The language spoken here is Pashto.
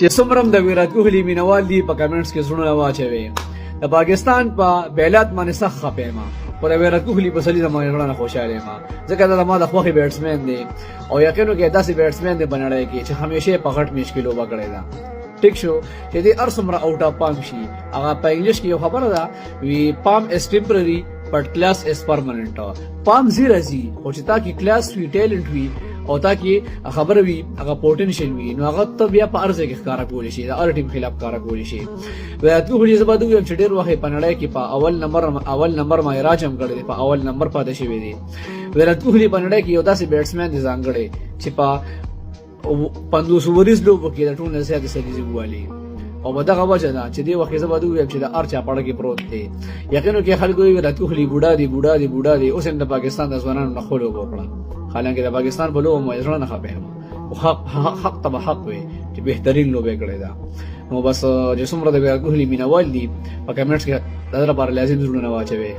چې څومره د ویرات کوهلی مینوال دي په کمنټس کې زړونه واچوي. د پاکستان په بیلات باندې سخت خپه ما پر ویرات کوهلی په سلی زموږ غړنه خوشاله ما ځکه دا ما د خوخي بیټسمن دی او یقینو کې داسې بیټسمن دی بنړای کې چې همیشه په غټ میچ کې لوبه کړی دا. ټیک شو چې دې ارسمره اوټ اف پام شي. هغه په انګلیش کې یو خبره ده وی پام از ټمپرری بٹ کلاس از پرمننٹ. پام زیرا زی او چې تا کې کلاس وی ټیلنٹ وی او تا کې خبره وی هغه پوتنشل وی نو هغه ته بیا په ارزه کې ښکارا کولی شي د ار ټیم خلاف ښکارا کولی شي. ویات کوهلی زبادو چې ډیر وخت په نړۍ کې په اول نمبر ما راجم کړی په اول نمبر پاتې شوی دی. ویات کوهلی په نړۍ کې یو داسې بیټسمن دی ځانګړی چې په 500 وریز لوبو کې د ټول نه زیات سلیزي والی او په دغه وجه ده چې دی وخت زبادو چې د ار چا پړه کې پروت دی. یقینو کې خلکو ویات کوهلی بوډا دی اوس هم د پاکستان د ځوانانو نه خلو وکړه. حالانکه د پاکستان په لوبو مې ځړنه خپه او حق ته حق وي چې بهترین لوبه کړې ده. نو بس چې څومره د ویرات کوهلی مینوال دي په کمنټس کې دا لپاره لازم ضرور نه واچوي.